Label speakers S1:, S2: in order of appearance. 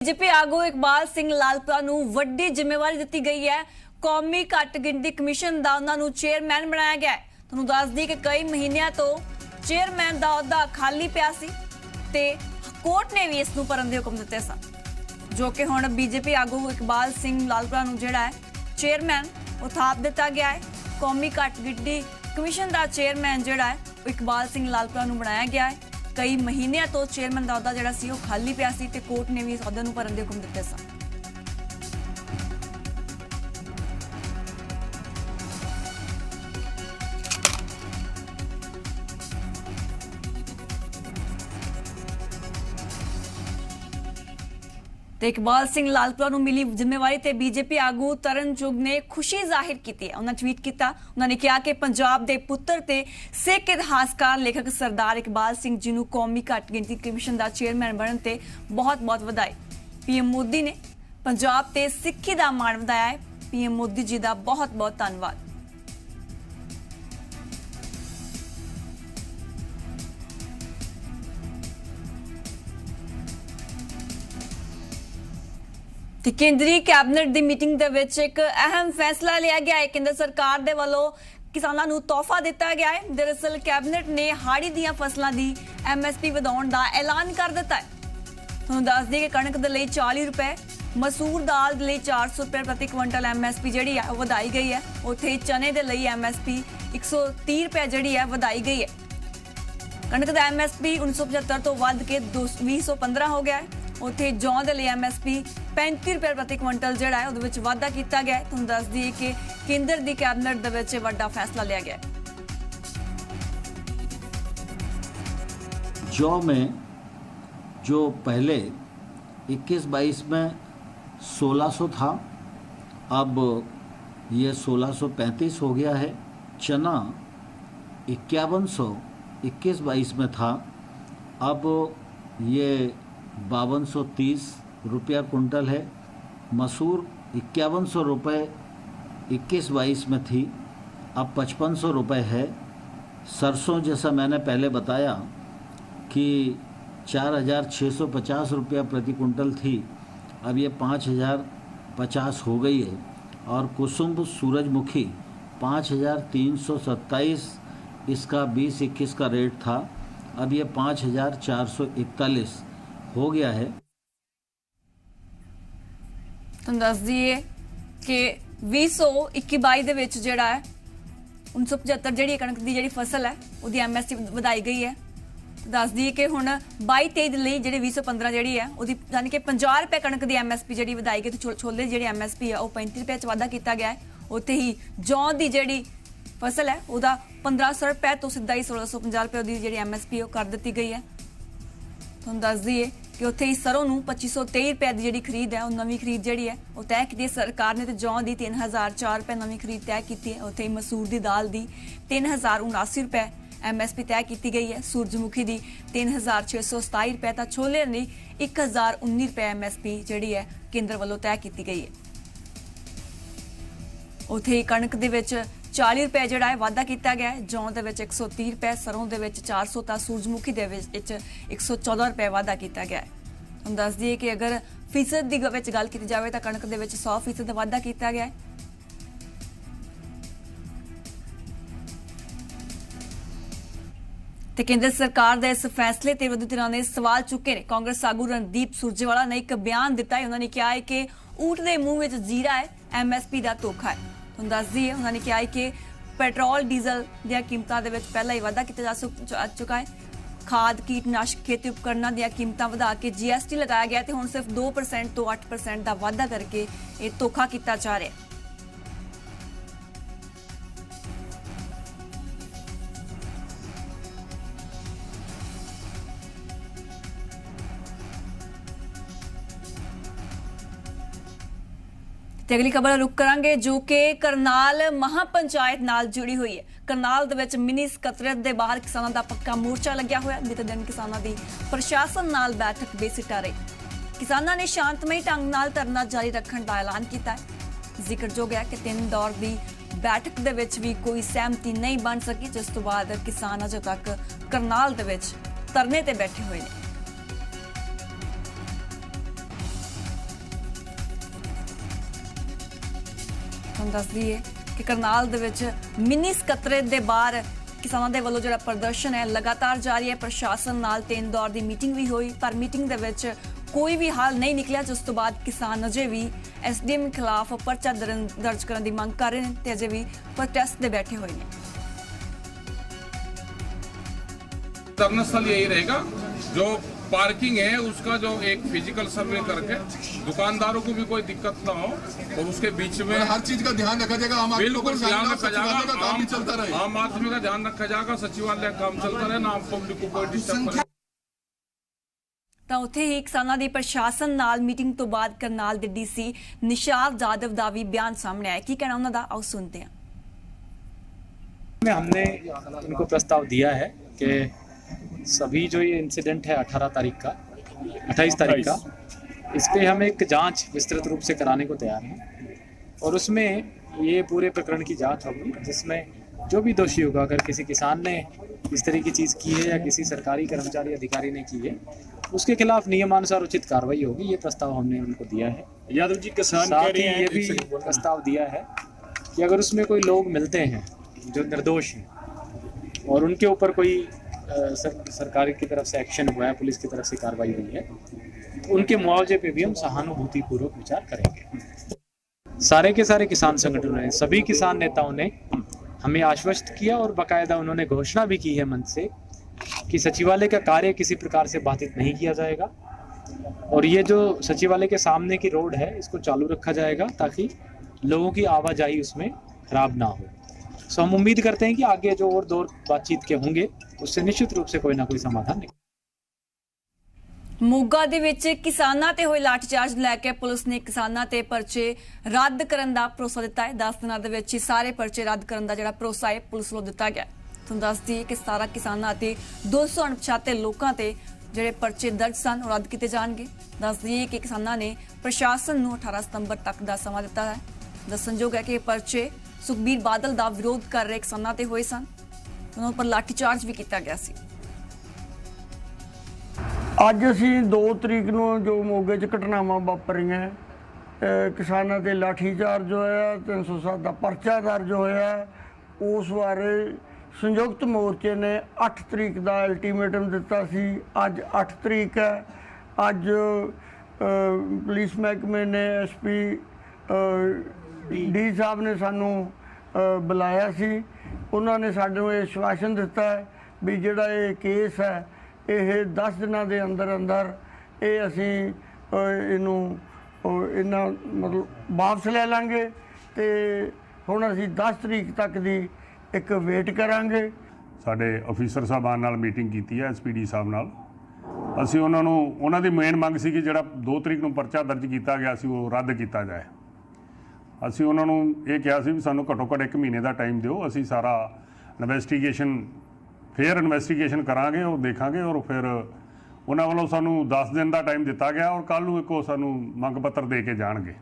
S1: BJP आगू इकबाल सिंह लालपुरा ਨੂੰ ਵੱਡੀ ਜ਼ਿੰਮੇਵਾਰੀ ਦਿੱਤੀ ਗਈ ਹੈ। ਕੌਮੀ ਘੱਟ ਗਿਣਤੀ ਕਮਿਸ਼ਨ ਦਾ ਉਹਨਾਂ ਨੂੰ ਚੇਅਰਮੈਨ ਬਣਾਇਆ ਗਿਆ ਹੈ। ਤੁਹਾਨੂੰ ਦੱਸ ਦਈਏ ਕਿ ਕਈ ਮਹੀਨਿਆਂ ਤੋਂ ਚੇਅਰਮੈਨ ਦਾ ਅਹੁਦਾ ਖਾਲੀ ਪਿਆ ਸੀ ਤੇ ਕੋਰਟ ਨੇ ਵੀ ਇਸ ਨੂੰ ਭਰਨ ਦੇ ਹੁਕਮ ਦਿੱਤੇ ਸਨ, ਜੋ ਕਿ ਹੁਣ ਬੀਜੇਪੀ ਆਗੂ ਇਕਬਾਲ ਸਿੰਘ ਲਾਲਪੁਰਾ ਨੂੰ ਜਿਹੜਾ ਹੈ ਚੇਅਰਮੈਨ ਉਹ ਥਾਪ ਦਿੱਤਾ ਗਿਆ ਹੈ। ਕੌਮੀ ਘੱਟ ਗਿਣਤੀ ਕਮਿਸ਼ਨ ਦਾ ਚੇਅਰਮੈਨ ਜਿਹੜਾ ਹੈ ਇਕਬਾਲ ਸਿੰਘ ਲਾਲਪੁਰਾ ਨੂੰ ਬਣਾਇਆ ਗਿਆ ਹੈ। कई महीनों तो चेयरमैन का अहुदा जिहड़ा सी वो खाली पिया सी ते कोर्ट ने भी इस अहुदे नूं भरन दे हुकम दित्ते सन। इकबाल सिंह लालपुरा नूं मिली जिम्मेवारी ते बीजेपी आगू तरन चुग ने खुशी जाहिर की है। उन्होंने ट्वीट किया, उन्होंने कहा कि पंजाब के पुत्र ते सिख इतिहासकार लेखक सरदार इकबाल सिंह जी नूं कौमी घੱਟ गिणती कमिशन का चेयरमैन बनने ते बहुत बहुत बधाई। पीएम मोदी ने पंजाब ते सिक्खी का मान वधाया है। पीएम मोदी जी का बहुत बहुत धन्यवाद। केंद्रीय कैबिनेट की मीटिंग दे विच एक अहम फैसला लिया गया है। केंद्र सरकार दे वालों किसानों को तोहफा दिता गया है। दरअसल कैबिनेट ने हाड़ी दी फसलों की MSP वधाउण दा ऐलान कर दिता है। तुहानूं दस दी कि कणक दे लई 40 रुपए, मसूर दाल दे लई 400 रुपए प्रति क्विंटल MSP जिहड़ी है वधाई गई है। उत्थे चने दे लई MSP 130 रुपए जिहड़ी है वधाई गई है। कणक दा MSP 1975 तो वध के 215 हो गया है। उत्थे जौ दे लई MSP 35 रुपए प्रति क्विंटल जिहड़ा है उहदे विच वाधा कीता गया है। तुहानूं दस दईए कि केंद्र दी कैबिनेट दे विच वड्डा फैसला लिया गया है।
S2: जौ में जो पहले 21-22 में 1600 था, अब ये 1635 हो गया है। चना 5100 21-22 में था, अब ये 5230 रुपया कुंटल है। मसूर 5100 रुपये 21-22 में थी, अब 5500 रुपये है। सरसों जैसा मैंने पहले बताया कि 4650 रुपया प्रति कुंटल थी, अब ये 5050 हो गई है। और कुसुम सूरजमुखी 5327 इसका 20-21 का रेट था, अब ये 5441 हो गया है।
S1: तुहानूं दस दईए कि 2021-22 दे विच जिहड़ा है 1975 जिहड़ी कणक दी जिहड़ी फसल है उहदी MSP वधाई गई है। दस दईए कि हुण 22-23 दे लई जिहड़ी 2015 जिहड़ी है उहदी यानी कि 50 रुपए कणक दी MSP जिहड़ी वधाई गई ते छोले दी जिहड़ी MSP है वो 35 रुपए च वाधा किया गया है। उत्थे ही जौ दी जिहड़ी फसल है उहदा 1500 रुपए तो सीधा ही 1650 रुपए उहदी जिहड़ी MSP वो कर दित्ती गई है। तुहानूं दस दईए कि उत्थे ही सरों नूं 2523 रुपए की जिहड़ी खरीद है नवीं खरीद जिहड़ी है वो तय की सरकार ने। तो जौ की 3004 रुपए नवीं खरीद तय की है। उत्थे ही मसूर की दाल की 3079 रुपए MSP तय की गई है। सूरजमुखी की 3627 रुपए, तो छोले की 1019 रुपए MSP जिहड़ी है केंद्र वालों तय की गई है। उत्थे ही कणक दे विच 40 रुपए जिहड़ा है वाधा किया गया है। जौ दे विच 130 रुपए, सरों दे विच 400, तो सूरजमुखी दे विच 114 रुपए वाधा किया गया है। हम दस दिए कि अगर फीसद की विच गल की जाए तो कणक दे विच 100% वाधा किया गया है। ते केंद्र सरकार के इस फैसले ते विरोधी धिरां ने सवाल चुके ने। कांग्रेस आगू रणदीप सुरजेवाला ने एक बयान दिता है। उन्होंने कहा है कि ऊंट के मुंह में जीरा है, MSP का धोखा है। तुहानूं दस दईए उन्होंने कहा है कि पेट्रोल डीजल दी कीमतां दे विच पहला ही वाधा किया जा चुका है। खाद कीटनाशक खेती उपकरणों दी कीमतां वधा के GST लगाया गया तो हुण सिर्फ 2% तो 8% का वाधा करके ये धोखा किया जा रहा है। ते अगली खबर रुक करांगे जो कि करनाल महापंचायत नाल जुड़ी हुई है। करनाल दे विच मिनी सकत्रेत दे बाहर किसानों का पक्का मोर्चा लग्या होया। बीते दिन किसानों की प्रशासन नाल बैठक बेसिटा रही। किसानों ने शांतमई ढंग नाल धरना जारी रखने का ऐलान किया है। जिक्रयोग है कि 3 दौर की बैठक दे विच भी कोई सहमति नहीं बन सकी, जिस तो बाद किसान अजे तक करनाल दे विच धरने ते बैठे हुए हैं। ਤੁਹਾਨੂੰ ਦੱਸ ਦਈਏ ਕਿ ਕਰਨਾਲ ਦੇ ਵਿੱਚ ਮਿੰਨੀ ਸਕੱਤਰੇਤ ਦੇ ਬਾਹਰ ਕਿਸਾਨਾਂ ਦੇ ਵੱਲੋਂ ਜਿਹੜਾ ਪ੍ਰਦਰਸ਼ਨ ਹੈ ਲਗਾਤਾਰ ਜਾਰੀ ਹੈ। ਪ੍ਰਸ਼ਾਸਨ ਨਾਲ 3 ਦੌਰ ਦੀ ਮੀਟਿੰਗ ਵੀ ਹੋਈ, ਪਰ ਮੀਟਿੰਗ ਦੇ ਵਿੱਚ ਕੋਈ ਵੀ ਹੱਲ ਨਹੀਂ ਨਿਕਲਿਆ, ਜਿਸ ਤੋਂ ਬਾਅਦ ਕਿਸਾਨ ਅਜੇ ਵੀ ਐਸਡੀਐਮ ਖਿਲਾਫ ਪਰਚਾ ਦਰਜ ਕਰਨ ਦੀ ਮੰਗ ਕਰ ਰਹੇ ਨੇ ਤੇ ਅਜੇ ਵੀ ਪ੍ਰੋਟੈਸਟ ਦੇ ਬੈਠੇ ਹੋਏ ਨੇ।
S3: धरना स्थल यही रहेगा, जो पार्किंग है उसका जो एक फिजिकल सर्वे करके दुकानदारों को भी कोई दिक्कत ना हो और उसके बीच में
S4: हर चीज का ध्यान रखा जाएगा।
S3: बिल्कुल ध्यान रखा जाएगा,
S4: काम भी चलता रहे,
S3: आम आदमी का ध्यान रखा जाएगा, सचिवालय का काम चलता रहे ना, आम पब्लिक को कोई डिस्टर्ब करे।
S1: ਤਾਂ ਉੱਥੇ ਹੀ ਕਿਸਾਨਾਂ ਦੀ ਪ੍ਰਸ਼ਾਸਨ ਨਾਲ ਮੀਟਿੰਗ ਤੋਂ ਬਾਅਦ ਕਰਨਾਲ ਦੇ ਡੀਸੀ ਨਿਸ਼ਾਦ ਜਾਦਵ ਦਾ ਵੀ ਬਿਆਨ ਸਾਹਮਣੇ ਆਇਆ। ਕੀ ਕਹਿਣਾ ਉਹਨਾਂ ਦਾ, ਆਓ ਸੁਣते हैं।
S5: हमने इनको प्रस्ताव दिया है कि सभी जो ये इंसिडेंट है 28 तारीख का इस पे हम एक जांच विस्तृत रूप से कराने को तैयार हैं और उसमें ये पूरे प्रकरण की जांच होगी, जिसमें जो भी दोषी होगा, अगर किसी किसान ने इस तरह की चीज़ की है या किसी सरकारी कर्मचारी अधिकारी ने की है, उसके खिलाफ नियमानुसार उचित कार्रवाई होगी। ये प्रस्ताव हमने उनको दिया है।
S6: यादव जी किसान
S5: साथ ही ये भी प्रस्ताव दिया है कि अगर उसमें कोई लोग मिलते हैं जो निर्दोष हैं और उनके ऊपर कोई सरकार की तरफ से एक्शन हुआ है, पुलिस की तरफ से कार्रवाई हुई है, तो उनके मुआवजे पे भी हम सहानुभूतिपूर्वक विचार करेंगे। सारे के सारे किसान संगठनों ने, सभी किसान नेताओं ने हमें आश्वस्त किया और बाकायदा उन्होंने घोषणा भी की है मंच से कि सचिवालय का कार्य किसी प्रकार से बाधित नहीं किया जाएगा और ये जो सचिवालय के सामने की रोड है इसको चालू रखा जाएगा ताकि लोगों की आवाजाही उसमें खराब ना हो। सो हम उम्मीद करते हैं कि आगे जो और दौर बातचीत के होंगे उससे निश्चित रूप से कोई ना कोई समाधान निकले।
S1: ਮੋਗਾ ਦੇ ਵਿੱਚ ਕਿਸਾਨਾਂ ਤੇ ਹੋਏ ਲਾਠੀਚਾਰਜ ਲੈ ਕੇ ਪੁਲਿਸ ਨੇ ਕਿਸਾਨਾਂ ਤੇ ਪਰਚੇ ਰੱਦ ਕਰਨ ਦਾ ਭਰੋਸਾ ਦਿੱਤਾ ਹੈ। 10 ਦਿਨਾਂ ਦੇ ਵਿੱਚ ਹੀ ਸਾਰੇ ਪਰਚੇ ਰੱਦ ਕਰਨ ਦਾ ਜਿਹੜਾ ਭਰੋਸਾ ਹੈ ਪੁਲਿਸ ਵੱਲੋਂ ਦਿੱਤਾ ਗਿਆ। ਤੁਹਾਨੂੰ ਦੱਸ ਦਈਏ ਕਿ 17 ਕਿਸਾਨਾਂ ਅਤੇ 200 ਅਣਪਛਾਤੇ ਲੋਕਾਂ ਤੇ ਜਿਹੜੇ ਪਰਚੇ ਦਰਜ ਸਨ ਉਹ ਰੱਦ ਕੀਤੇ ਜਾਣਗੇ। ਦੱਸ ਦਈਏ ਕਿ ਕਿਸਾਨਾਂ ਨੇ ਪ੍ਰਸ਼ਾਸਨ ਨੂੰ 18 ਸਤੰਬਰ ਤੱਕ ਦਾ ਸਮਾਂ ਦਿੱਤਾ ਹੈ। ਦੱਸਣਯੋਗ ਹੈ ਕਿ ਇਹ ਪਰਚੇ ਸੁਖਬੀਰ ਬਾਦਲ ਦਾ ਵਿਰੋਧ ਕਰ ਰਹੇ ਕਿਸਾਨਾਂ ਤੇ ਹੋਏ ਸਨ, ਉਹਨਾਂ ਉੱਪਰ ਲਾਠੀਚਾਰਜ ਵੀ ਕੀਤਾ ਗਿਆ ਸੀ।
S7: ਅੱਜ ਅਸੀਂ 2 ਤਰੀਕ ਨੂੰ ਜੋ ਮੋਗੇ 'ਚ ਘਟਨਾਵਾਂ ਵਾਪਰੀਆਂ, ਕਿਸਾਨਾਂ ਤੇ ਲਾਠੀਚਾਰਜ ਹੋਇਆ, 307 ਦਾ ਪਰਚਾ ਦਰਜ ਹੋਇਆ, ਉਸ ਬਾਰੇ ਸੰਯੁਕਤ ਮੋਰਚੇ ਨੇ 8 ਤਰੀਕ ਦਾ ਅਲਟੀਮੇਟਮ ਦਿੱਤਾ ਸੀ। ਅੱਜ 8 ਤਰੀਕ ਹੈ। ਅੱਜ ਪੁਲਿਸ ਮਹਿਕਮੇ ਨੇ ਐਸਪੀ ਡੀ ਸਾਹਿਬ ਨੇ ਸਾਨੂੰ ਬੁਲਾਇਆ ਸੀ। ਉਹਨਾਂ ਨੇ ਸਾਨੂੰ ਇਹ ਆਸ਼ਵਾਸਨ ਦਿੱਤਾ ਹੈ ਵੀ ਜਿਹੜਾ ਇਹ ਕੇਸ ਹੈ ਇਹ 10 ਦਿਨਾਂ ਦੇ ਅੰਦਰ ਅੰਦਰ ਇਹ ਅਸੀਂ ਇਹਨਾਂ ਮਤਲਬ ਵਾਪਸ ਲੈ ਲਾਂਗੇ ਤੇ ਹੁਣ ਅਸੀਂ 10 ਤਰੀਕ ਤੱਕ ਦੀ ਇੱਕ ਵੇਟ ਕਰਾਂਗੇ।
S6: ਸਾਡੇ ਅਫੀਸਰ ਸਾਹਿਬਾਨ ਨਾਲ ਮੀਟਿੰਗ ਕੀਤੀ ਹੈ, ਐਸਪੀਡੀ ਸਾਹਿਬ ਨਾਲ। ਅਸੀਂ ਉਹਨਾਂ ਦੀ ਮੇਨ ਮੰਗ ਸੀ ਕਿ ਜਿਹੜਾ 2 ਤਰੀਕ ਨੂੰ ਪਰਚਾ ਦਰਜ ਕੀਤਾ ਗਿਆ ਸੀ ਉਹ ਰੱਦ ਕੀਤਾ ਜਾਏ। ਅਸੀਂ ਉਹਨਾਂ ਨੂੰ ਇਹ ਕਿਹਾ ਸੀ ਵੀ ਸਾਨੂੰ ਘੱਟੋ ਘੱਟ 1 ਮਹੀਨੇ ਦਾ ਟਾਈਮ ਦਿਓ, ਅਸੀਂ ਸਾਰਾ ਫੇਅਰ ਇਨਵੈਸਟੀਗੇਸ਼ਨ ਕਰਾਂਗੇ, ਉਹ ਦੇਖਾਂਗੇ ਔਰ ਫਿਰ ਉਹਨਾਂ ਵੱਲੋਂ ਸਾਨੂੰ 10 ਦਿਨ ਦਾ ਟਾਈਮ ਦਿੱਤਾ ਗਿਆ ਔਰ ਕੱਲ੍ਹ ਨੂੰ ਇੱਕ ਉਹ ਸਾਨੂੰ ਮੰਗ ਪੱਤਰ ਦੇ ਕੇ ਜਾਣਗੇ।